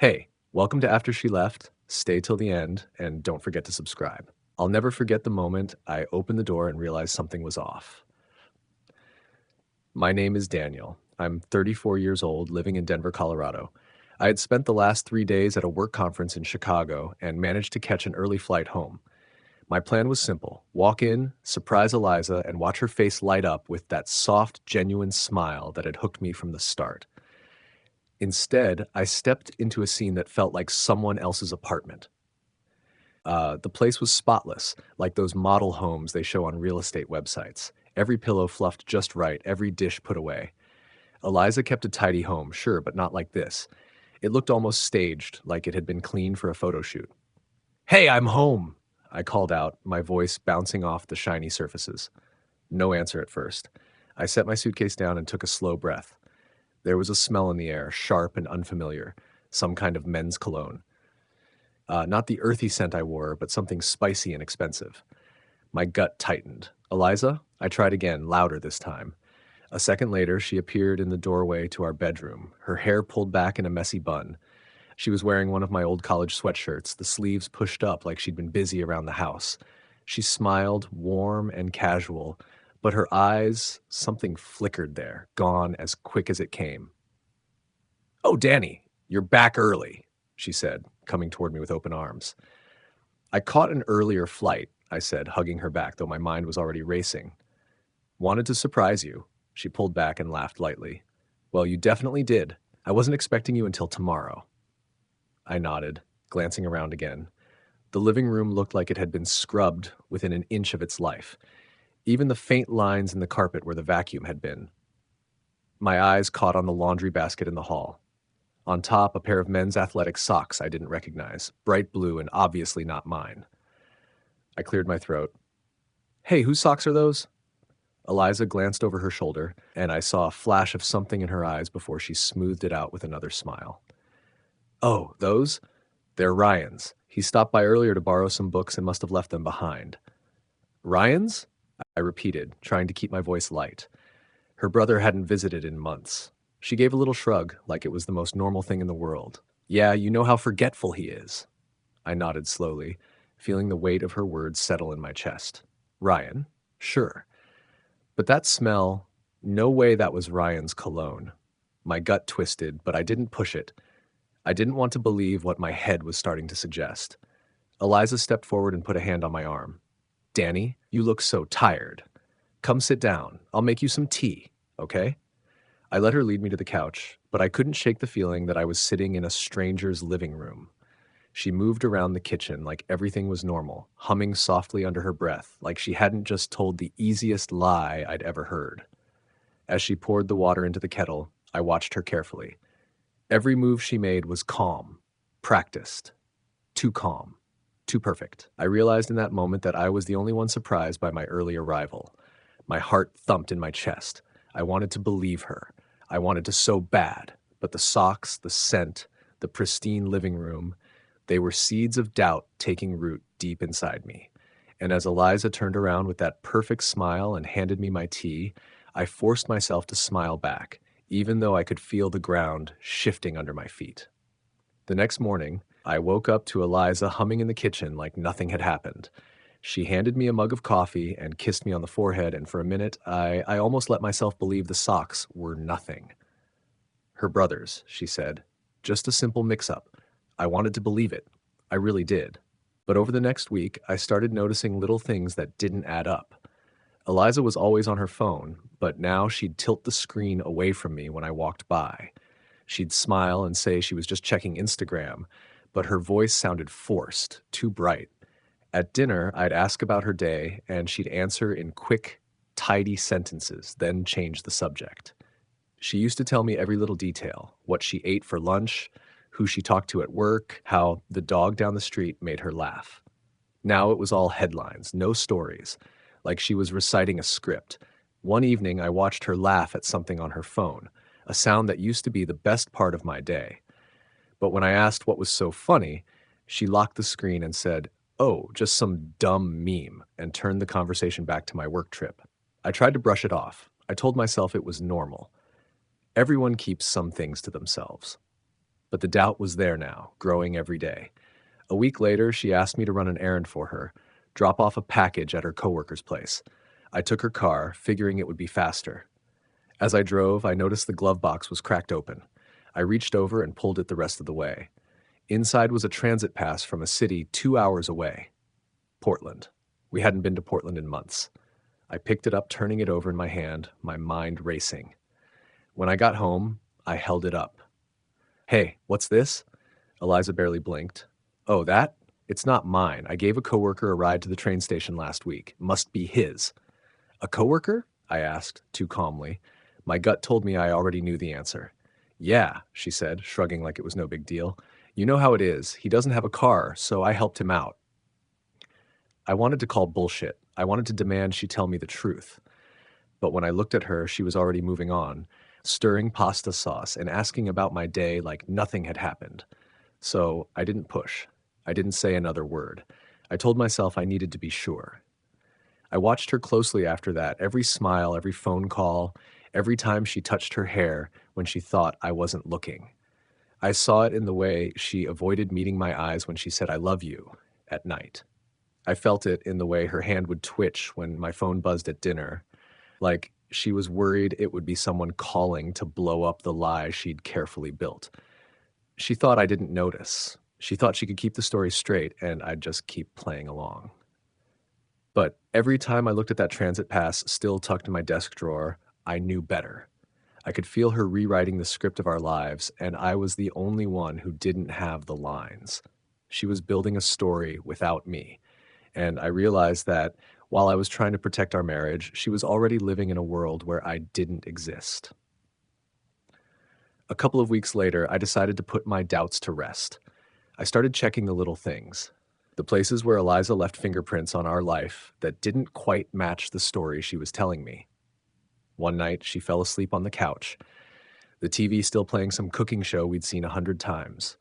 Hey, welcome to After She Left. Stay till the end and don't forget to subscribe. I'll never forget the moment I opened the door and realized something was off. My name is Daniel. I'm 34 years old, living in Denver, Colorado. I had spent the last 3 days at a work conference in Chicago and managed to catch an early flight home. My plan was simple: walk in, surprise Eliza, and watch her face light up with that soft, genuine smile that had hooked me from the start. Instead, I stepped into a scene that felt like someone else's apartment. The place was spotless, like those model homes they show on real estate websites. Every pillow fluffed just right, every dish put away. Eliza kept a tidy home, sure, but not like this. It looked almost staged, like it had been cleaned for a photo shoot. "Hey, I'm home!" I called out, my voice bouncing off the shiny surfaces. No answer at first. I set my suitcase down and took a slow breath. There was a smell in the air, sharp and unfamiliar, some kind of men's cologne. Not the earthy scent I wore, but something spicy and expensive. My gut tightened. "Eliza?" I tried again, louder this time. A second later, she appeared in the doorway to our bedroom, her hair pulled back in a messy bun. She was wearing one of my old college sweatshirts, the sleeves pushed up like she'd been busy around the house. She smiled, warm and casual, but her eyes, something flickered there, gone as quick as it came. "Oh, Danny, you're back early," she said, coming toward me with open arms. "I caught an earlier flight," I said, hugging her back, though my mind was already racing. "Wanted to surprise you." She pulled back and laughed lightly. "Well, you definitely did. I wasn't expecting you until tomorrow." I nodded, glancing around again. The living room looked like it had been scrubbed within an inch of its life, even the faint lines in the carpet where the vacuum had been. My eyes caught on the laundry basket in the hall. On top, a pair of men's athletic socks I didn't recognize, bright blue and obviously not mine. I cleared my throat. "Hey, whose socks are those?" Eliza glanced over her shoulder, and I saw a flash of something in her eyes before she smoothed it out with another smile. "Oh, those? They're Ryan's. He stopped by earlier to borrow some books and must have left them behind." "Ryan's?" I repeated, trying to keep my voice light. Her brother hadn't visited in months. She gave a little shrug, like it was the most normal thing in the world. "Yeah, you know how forgetful he is." I nodded slowly, feeling the weight of her words settle in my chest. "Ryan? Sure. But that smell, no way that was Ryan's cologne." My gut twisted, but I didn't push it. I didn't want to believe what my head was starting to suggest. Eliza stepped forward and put a hand on my arm. "Danny, you look so tired. Come sit down. I'll make you some tea, okay?" I let her lead me to the couch, but I couldn't shake the feeling that I was sitting in a stranger's living room. She moved around the kitchen like everything was normal, humming softly under her breath, like she hadn't just told the easiest lie I'd ever heard. As she poured the water into the kettle, I watched her carefully. Every move she made was calm, practiced, too calm, too perfect. I realized in that moment that I was the only one surprised by my early arrival. My heart thumped in my chest. I wanted to believe her. I wanted to so bad, but the socks, the scent, the pristine living room, they were seeds of doubt taking root deep inside me. And as Eliza turned around with that perfect smile and handed me my tea, I forced myself to smile back, even though I could feel the ground shifting under my feet. The next morning, I woke up to Eliza humming in the kitchen like nothing had happened. She handed me a mug of coffee and kissed me on the forehead, and for a minute, I almost let myself believe the socks were nothing. "Her brothers," she said. "Just a simple mix-up." I wanted to believe it. I really did. But over the next week, I started noticing little things that didn't add up. Eliza was always on her phone, but now she'd tilt the screen away from me when I walked by. She'd smile and say she was just checking Instagram, but her voice sounded forced, too bright. At dinner, I'd ask about her day, and she'd answer in quick, tidy sentences, then change the subject. She used to tell me every little detail: what she ate for lunch, who she talked to at work, how the dog down the street made her laugh. Now it was all headlines, no stories, like she was reciting a script. One evening, I watched her laugh at something on her phone, a sound that used to be the best part of my day. But when I asked what was so funny, she locked the screen and said, "Oh, just some dumb meme," and turned the conversation back to my work trip. I tried to brush it off. I told myself it was normal. Everyone keeps some things to themselves. But the doubt was there now, growing every day. A week later, she asked me to run an errand for her, drop off a package at her coworker's place. I took her car, figuring it would be faster. As I drove, I noticed the glove box was cracked open. I reached over and pulled it the rest of the way. Inside was a transit pass from a city 2 hours away. Portland. We hadn't been to Portland in months. I picked it up, turning it over in my hand, my mind racing. When I got home, I held it up. "Hey, what's this?" Eliza barely blinked. "Oh, that? It's not mine. I gave a coworker a ride to the train station last week. Must be his." "A coworker?" I asked, too calmly. My gut told me I already knew the answer. "Yeah," she said, shrugging like it was no big deal. "You know how it is. He doesn't have a car, so I helped him out." I wanted to call bullshit. I wanted to demand she tell me the truth. But when I looked at her, she was already moving on, stirring pasta sauce and asking about my day like nothing had happened. So I didn't push. I didn't say another word. I told myself I needed to be sure. I watched her closely after that, every smile, every phone call, every time she touched her hair when she thought I wasn't looking. I saw it in the way she avoided meeting my eyes when she said "I love you" at night. I felt it in the way her hand would twitch when my phone buzzed at dinner, like she was worried it would be someone calling to blow up the lie she'd carefully built. She thought I didn't notice. She thought she could keep the story straight and I'd just keep playing along. But every time I looked at that transit pass still tucked in my desk drawer, I knew better. I could feel her rewriting the script of our lives, and I was the only one who didn't have the lines. She was building a story without me, and I realized that while I was trying to protect our marriage, she was already living in a world where I didn't exist. A couple of weeks later, I decided to put my doubts to rest. I started checking the little things, the places where Eliza left fingerprints on our life that didn't quite match the story she was telling me. One night, she fell asleep on the couch, the TV still playing some cooking show we'd seen 100 times.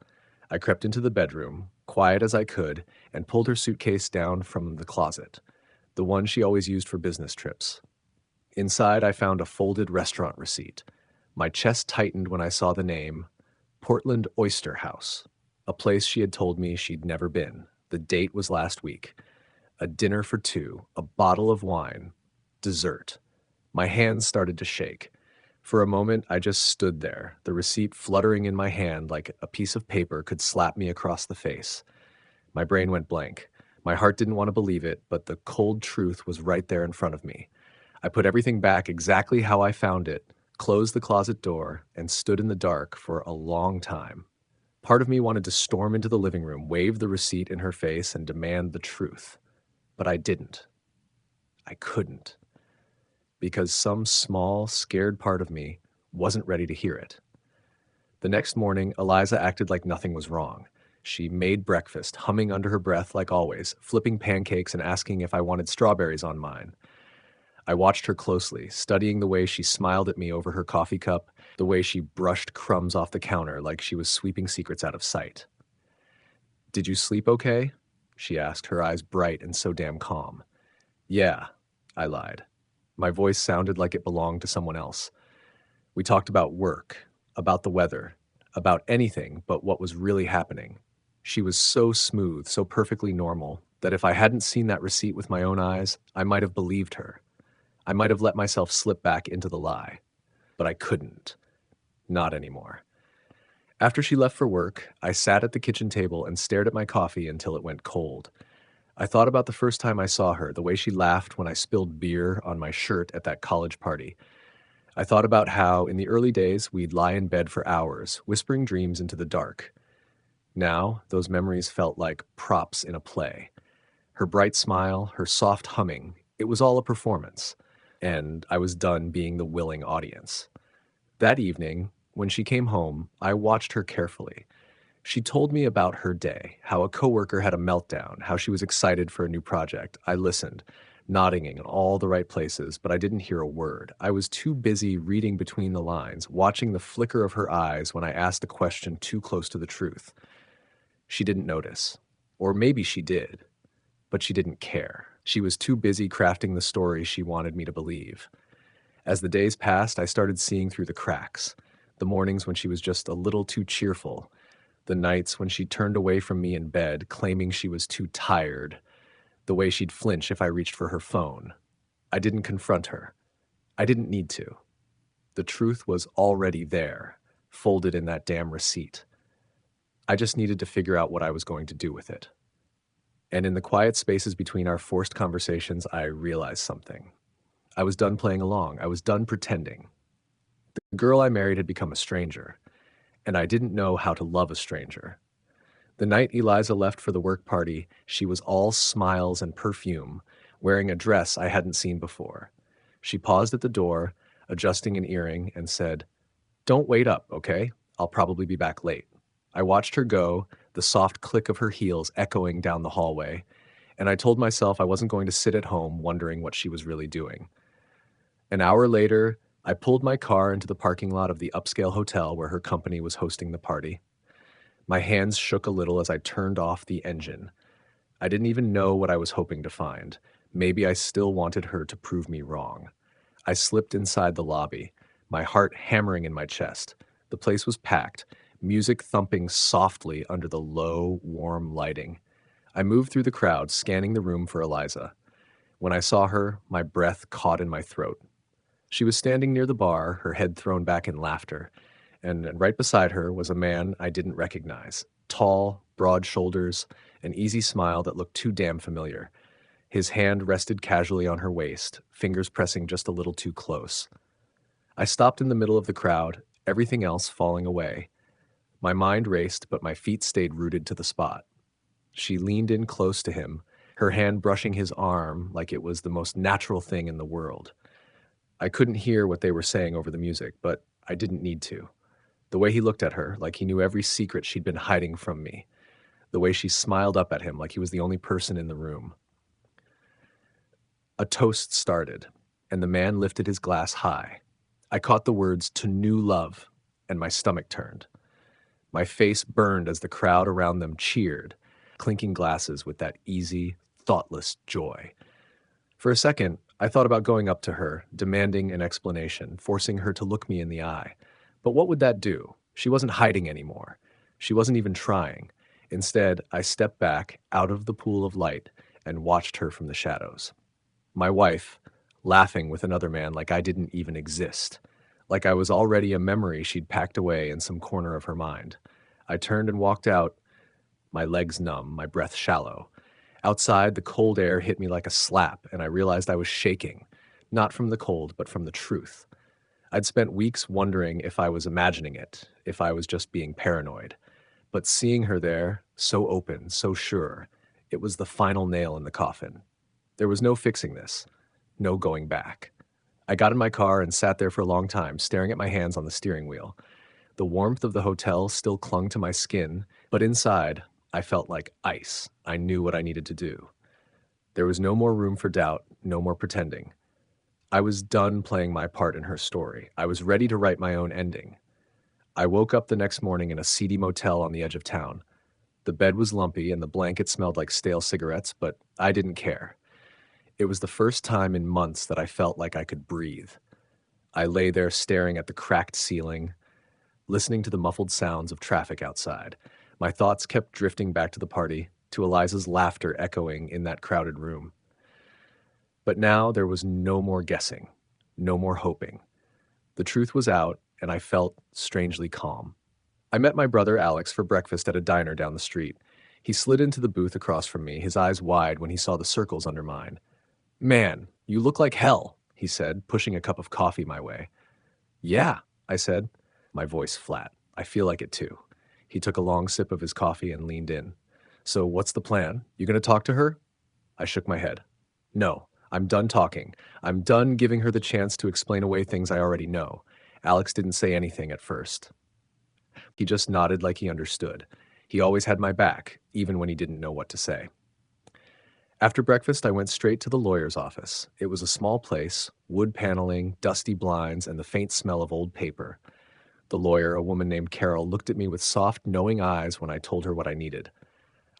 I crept into the bedroom, quiet as I could, and pulled her suitcase down from the closet, the one she always used for business trips. Inside, I found a folded restaurant receipt. My chest tightened when I saw the name, Portland Oyster House, a place she had told me she'd never been. The date was last week. A dinner for two, a bottle of wine, dessert. My hands started to shake. For a moment, I just stood there, the receipt fluttering in my hand like a piece of paper could slap me across the face. My brain went blank. My heart didn't want to believe it, but the cold truth was right there in front of me. I put everything back exactly how I found it, closed the closet door, and stood in the dark for a long time. Part of me wanted to storm into the living room, wave the receipt in her face, and demand the truth. But I didn't. I couldn't. Because some small, scared part of me wasn't ready to hear it. The next morning, Eliza acted like nothing was wrong. She made breakfast, humming under her breath like always, flipping pancakes and asking if I wanted strawberries on mine. I watched her closely, studying the way she smiled at me over her coffee cup, the way she brushed crumbs off the counter like she was sweeping secrets out of sight. "Did you sleep okay?" she asked, her eyes bright and so damn calm. "Yeah," I lied. My voice sounded like it belonged to someone else. We talked about work, about the weather, about anything but what was really happening. She was so smooth, so perfectly normal, that if I hadn't seen that receipt with my own eyes, I might have believed her. I might have let myself slip back into the lie. But I couldn't. Not anymore. After she left for work, I sat at the kitchen table and stared at my coffee until it went cold. I thought about the first time I saw her, the way she laughed when I spilled beer on my shirt at that college party. I thought about how, in the early days, we'd lie in bed for hours, whispering dreams into the dark. Now, those memories felt like props in a play. Her bright smile, her soft humming, it was all a performance. And I was done being the willing audience. That evening, when she came home, I watched her carefully. She told me about her day, how a coworker had a meltdown, how she was excited for a new project. I listened, nodding in all the right places, but I didn't hear a word. I was too busy reading between the lines, watching the flicker of her eyes when I asked a question too close to the truth. She didn't notice. Or maybe she did, but she didn't care. She was too busy crafting the story she wanted me to believe. As the days passed, I started seeing through the cracks. The mornings when she was just a little too cheerful, The nights when she turned away from me in bed, claiming she was too tired, the way she'd flinch if I reached for her phone. I didn't confront her. I didn't need to. The truth was already there, folded in that damn receipt. I just needed to figure out what I was going to do with it. And in the quiet spaces between our forced conversations, I realized something. I was done playing along. I was done pretending. The girl I married had become a stranger, and I didn't know how to love a stranger. The night Eliza left for the work party, she was all smiles and perfume, wearing a dress I hadn't seen before. She paused at the door, adjusting an earring, and said, "Don't wait up, okay? I'll probably be back late." I watched her go, the soft click of her heels echoing down the hallway, and I told myself I wasn't going to sit at home wondering what she was really doing. An hour later, I pulled my car into the parking lot of the upscale hotel where her company was hosting the party. My hands shook a little as I turned off the engine. I didn't even know what I was hoping to find. Maybe I still wanted her to prove me wrong. I slipped inside the lobby, my heart hammering in my chest. The place was packed, music thumping softly under the low, warm lighting. I moved through the crowd, scanning the room for Eliza. When I saw her, my breath caught in my throat. She was standing near the bar, her head thrown back in laughter, and right beside her was a man I didn't recognize. Tall, broad shoulders, an easy smile that looked too damn familiar. His hand rested casually on her waist, fingers pressing just a little too close. I stopped in the middle of the crowd, everything else falling away. My mind raced, but my feet stayed rooted to the spot. She leaned in close to him, her hand brushing his arm like it was the most natural thing in the world. I couldn't hear what they were saying over the music, but I didn't need to. The way he looked at her, like he knew every secret she'd been hiding from me. The way she smiled up at him, like he was the only person in the room. A toast started, and the man lifted his glass high. I caught the words, "To new love," and my stomach turned. My face burned as the crowd around them cheered, clinking glasses with that easy, thoughtless joy. For a second, I thought about going up to her, demanding an explanation, forcing her to look me in the eye. But what would that do? She wasn't hiding anymore. She wasn't even trying. Instead, I stepped back out of the pool of light and watched her from the shadows. My wife, laughing with another man like I didn't even exist, like I was already a memory she'd packed away in some corner of her mind. I turned and walked out, my legs numb, my breath shallow. Outside, the cold air hit me like a slap, and I realized I was shaking, not from the cold, but from the truth. I'd spent weeks wondering if I was imagining it, if I was just being paranoid. But seeing her there, so open, so sure, it was the final nail in the coffin. There was no fixing this, no going back. I got in my car and sat there for a long time, staring at my hands on the steering wheel. The warmth of the hotel still clung to my skin, but inside, I felt like ice. I knew what I needed to do. There was no more room for doubt, no more pretending. I was done playing my part in her story. I was ready to write my own ending. I woke up the next morning in a seedy motel on the edge of town. The bed was lumpy and the blanket smelled like stale cigarettes, but I didn't care. It was the first time in months that I felt like I could breathe. I lay there staring at the cracked ceiling, listening to the muffled sounds of traffic outside. My thoughts kept drifting back to the party, to Eliza's laughter echoing in that crowded room. But now there was no more guessing, no more hoping. The truth was out, and I felt strangely calm. I met my brother Alex for breakfast at a diner down the street. He slid into the booth across from me, his eyes wide when he saw the circles under mine. "Man, you look like hell," he said, pushing a cup of coffee my way. "Yeah," I said, my voice flat. "I feel like it too." He took a long sip of his coffee and leaned in. "So what's the plan? You gonna talk to her?" I shook my head. "No, I'm done talking. I'm done giving her the chance to explain away things I already know." Alex didn't say anything at first. He just nodded like he understood. He always had my back, even when he didn't know what to say. After breakfast, I went straight to the lawyer's office. It was a small place, wood paneling, dusty blinds, and the faint smell of old paper. The lawyer, a woman named Carol, looked at me with soft, knowing eyes when I told her what I needed.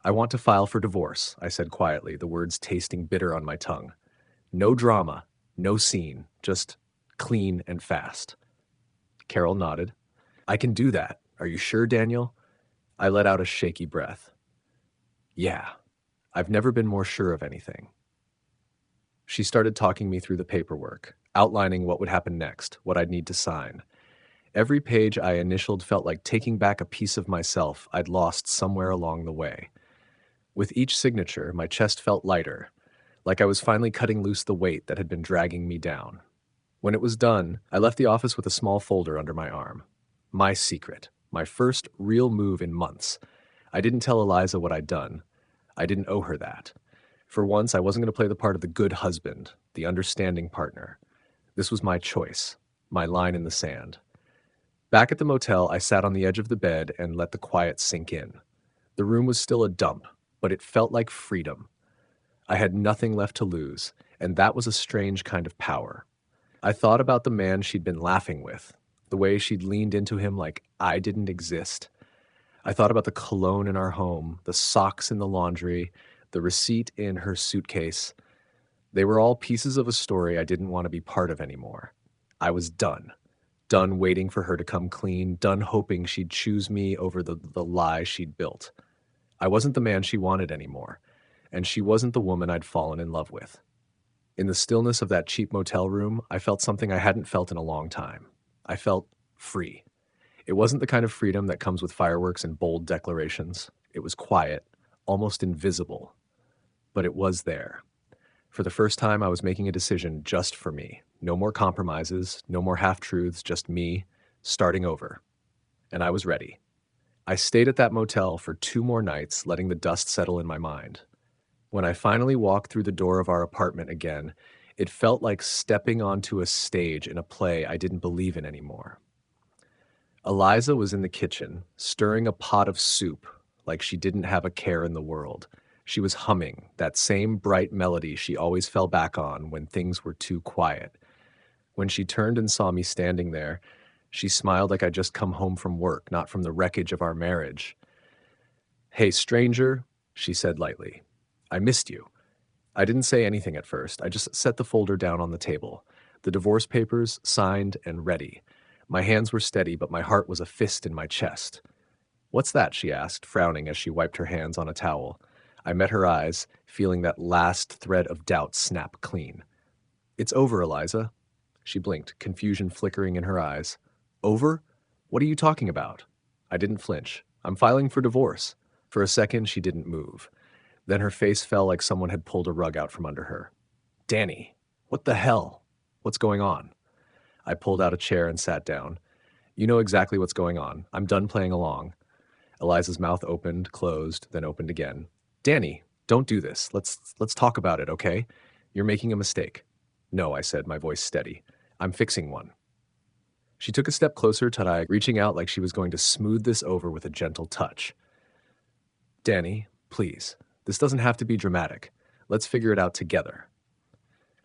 "I want to file for divorce," I said quietly, the words tasting bitter on my tongue. "No drama, no scene, just clean and fast." Carol nodded. "I can do that. Are you sure, Daniel?" I let out a shaky breath. Yeah, I've never been more sure of anything. She started talking me through the paperwork, outlining what would happen next, what I'd need to sign. Every page I initialed felt like taking back a piece of myself I'd lost somewhere along the way. With each signature, my chest felt lighter, like I was finally cutting loose the weight that had been dragging me down. When it was done, I left the office with a small folder under my arm. My secret, my first real move in months. I didn't tell Eliza what I'd done. I didn't owe her that. For once, I wasn't going to play the part of the good husband, the understanding partner. This was my choice, my line in the sand. Back at the motel, I sat on the edge of the bed and let the quiet sink in. The room was still a dump, but it felt like freedom. I had nothing left to lose, and that was a strange kind of power. I thought about the man she'd been laughing with, the way she'd leaned into him like I didn't exist. I thought about the cologne in our home, the socks in the laundry, the receipt in her suitcase. They were all pieces of a story I didn't want to be part of anymore. I was done. Done waiting for her to come clean, done hoping she'd choose me over the lie she'd built. I wasn't the man she wanted anymore, and she wasn't the woman I'd fallen in love with. In the stillness of that cheap motel room, I felt something I hadn't felt in a long time. I felt free. It wasn't the kind of freedom that comes with fireworks and bold declarations. It was quiet, almost invisible. But it was there. For the first time, I was making a decision just for me. No more compromises, no more half-truths, just me, starting over. And I was ready. I stayed at that motel for 2 more nights, letting the dust settle in my mind. When I finally walked through the door of our apartment again, it felt like stepping onto a stage in a play I didn't believe in anymore. Eliza was in the kitchen, stirring a pot of soup like she didn't have a care in the world. She was humming that same bright melody she always fell back on when things were too quiet. When she turned and saw me standing there, she smiled like I'd just come home from work, not from the wreckage of our marriage. "Hey, stranger," she said lightly. "I missed you." I didn't say anything at first. I just set the folder down on the table. The divorce papers, signed and ready. My hands were steady, but my heart was a fist in my chest. "What's that?" she asked, frowning as she wiped her hands on a towel. I met her eyes, feeling that last thread of doubt snap clean. "It's over, Eliza." She blinked, confusion flickering in her eyes. "Over? What are you talking about?" I didn't flinch. "I'm filing for divorce." For a second, she didn't move. Then her face fell like someone had pulled a rug out from under her. "Danny, what the hell? What's going on?" I pulled out a chair and sat down. "You know exactly what's going on. I'm done playing along." Eliza's mouth opened, closed, then opened again. "Danny, don't do this. Let's talk about it, okay? You're making a mistake." "No," I said, my voice steady. "I'm fixing one." She took a step closer to I, reaching out like she was going to smooth this over with a gentle touch. "Danny, please. This doesn't have to be dramatic. Let's figure it out together."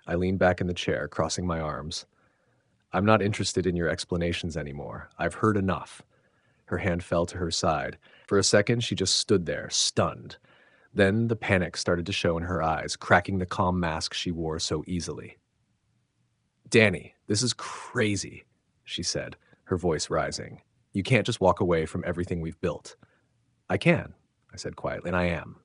I leaned back in the chair, crossing my arms. "I'm not interested in your explanations anymore. I've heard enough." Her hand fell to her side. For a second, she just stood there, stunned. Then the panic started to show in her eyes, cracking the calm mask she wore so easily. "Danny, this is crazy," she said, her voice rising. "You can't just walk away from everything we've built." "I can," I said quietly, "and I am."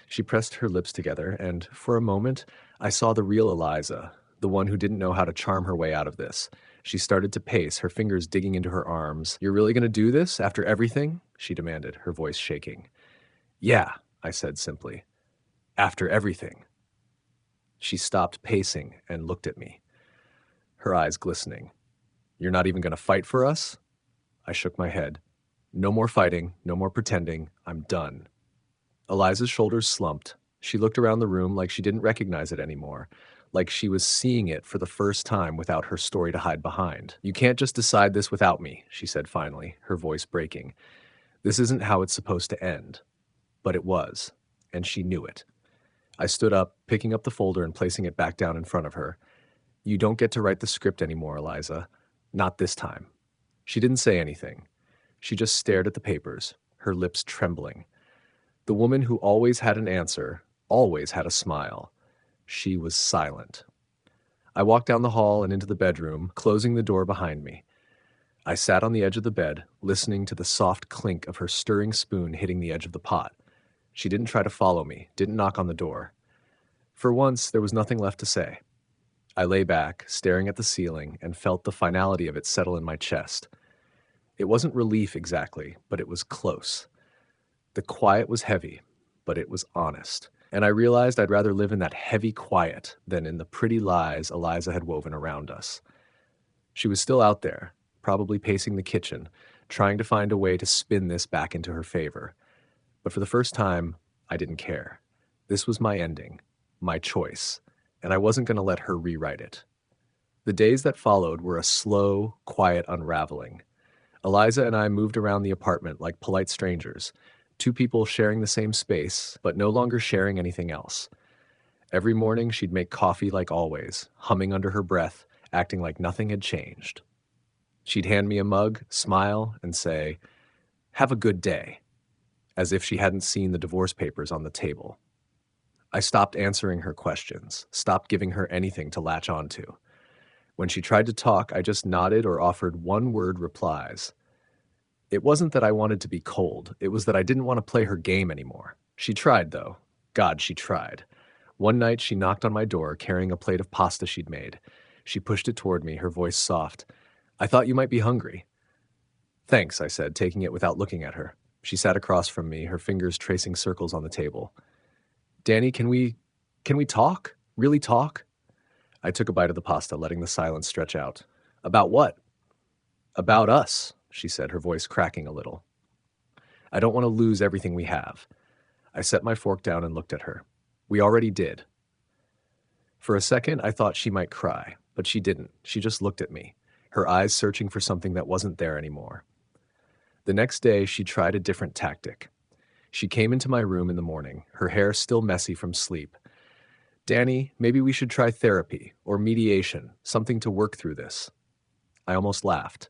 She pressed her lips together, and for a moment, I saw the real Eliza, the one who didn't know how to charm her way out of this. She started to pace, her fingers digging into her arms. "You're really going to do this after everything?" she demanded, her voice shaking. "Yeah," I said simply. "After everything." She stopped pacing and looked at me, her eyes glistening. "You're not even going to fight for us?" I shook my head. "No more fighting, no more pretending. I'm done." Eliza's shoulders slumped. She looked around the room like she didn't recognize it anymore, like she was seeing it for the first time without her story to hide behind. "You can't just decide this without me," she said finally, her voice breaking. "This isn't how it's supposed to end." But it was, and she knew it. I stood up, picking up the folder and placing it back down in front of her. "You don't get to write the script anymore, Eliza. Not this time." She didn't say anything. She just stared at the papers, her lips trembling. The woman who always had an answer, always had a smile. She was silent. I walked down the hall and into the bedroom, closing the door behind me. I sat on the edge of the bed, listening to the soft clink of her stirring spoon hitting the edge of the pot. She didn't try to follow me, didn't knock on the door. For once, there was nothing left to say. I lay back, staring at the ceiling, and felt the finality of it settle in my chest. It wasn't relief exactly, but it was close. The quiet was heavy, but it was honest. And I realized I'd rather live in that heavy quiet than in the pretty lies Eliza had woven around us. She was still out there, probably pacing the kitchen, trying to find a way to spin this back into her favor. But for the first time, I didn't care. This was my ending, my choice, and I wasn't going to let her rewrite it. The days that followed were a slow, quiet unraveling. Eliza and I moved around the apartment like polite strangers, two people sharing the same space, but no longer sharing anything else. Every morning she'd make coffee like always, humming under her breath, acting like nothing had changed. She'd hand me a mug, smile, and say, "Have a good day," as if she hadn't seen the divorce papers on the table. I stopped answering her questions, stopped giving her anything to latch onto. When she tried to talk, I just nodded or offered one-word replies. It wasn't that I wanted to be cold. It was that I didn't want to play her game anymore. She tried, though. God, she tried. One night, she knocked on my door, carrying a plate of pasta she'd made. She pushed it toward me, her voice soft. "I thought you might be hungry." "Thanks," I said, taking it without looking at her. She sat across from me, her fingers tracing circles on the table. "Danny, can we talk? Really talk?" I took a bite of the pasta, letting the silence stretch out. "About what?" "About us," she said, her voice cracking a little. "I don't want to lose everything we have." I set my fork down and looked at her. "We already did." For a second, I thought she might cry, but she didn't. She just looked at me, her eyes searching for something that wasn't there anymore. The next day, she tried a different tactic. She came into my room in the morning, her hair still messy from sleep. "Danny, maybe we should try therapy or mediation, something to work through this." I almost laughed.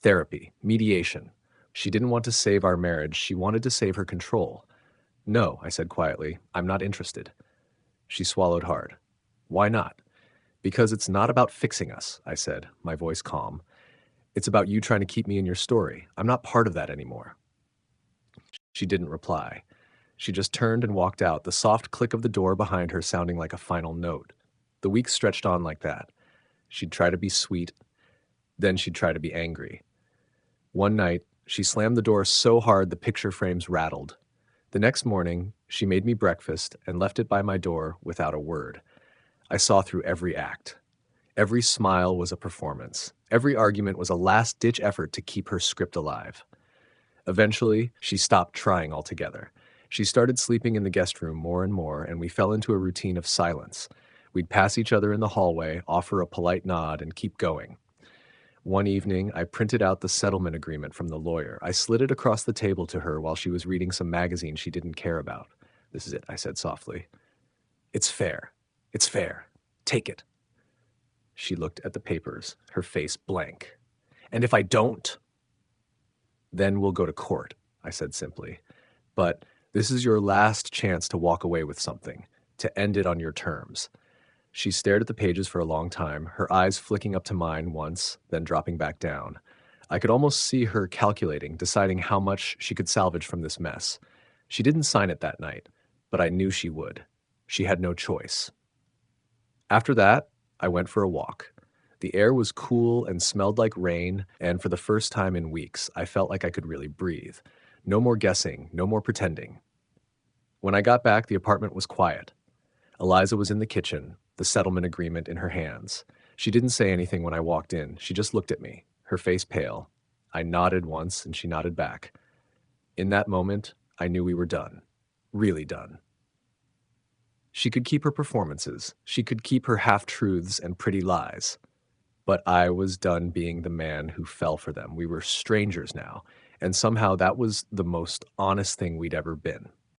Therapy, mediation. She didn't want to save our marriage, she wanted to save her control. "No," I said quietly, "I'm not interested." She swallowed hard. "Why not?" "Because it's not about fixing us," I said, my voice calm. "It's about you trying to keep me in your story. I'm not part of that anymore." She didn't reply. She just turned and walked out, the soft click of the door behind her sounding like a final note. The weeks stretched on like that. She'd try to be sweet, then she'd try to be angry. One night, she slammed the door so hard the picture frames rattled. The next morning, she made me breakfast and left it by my door without a word. I saw through every act. Every smile was a performance. Every argument was a last-ditch effort to keep her script alive. Eventually, she stopped trying altogether. She started sleeping in the guest room more and more, and we fell into a routine of silence. We'd pass each other in the hallway, offer a polite nod, and keep going. One evening, I printed out the settlement agreement from the lawyer. I slid it across the table to her while she was reading some magazine she didn't care about. "This is it," I said softly. "It's fair. It's fair. Take it." She looked at the papers, her face blank. "And if I don't?" "Then we'll go to court," I said simply. "But this is your last chance to walk away with something, to end it on your terms." She stared at the pages for a long time, her eyes flicking up to mine once, then dropping back down. I could almost see her calculating, deciding how much she could salvage from this mess. She didn't sign it that night, but I knew she would. She had no choice. After that, I went for a walk. The air was cool and smelled like rain, and for the first time in weeks, I felt like I could really breathe. No more guessing, no more pretending. When I got back, the apartment was quiet. Eliza was in the kitchen, the settlement agreement in her hands. She didn't say anything when I walked in. She just looked at me, her face pale. I nodded once, and she nodded back. In that moment, I knew we were done. Really done. She could keep her performances. She could keep her half-truths and pretty lies. But I was done being the man who fell for them. We were strangers now, and somehow that was the most honest thing we'd ever been.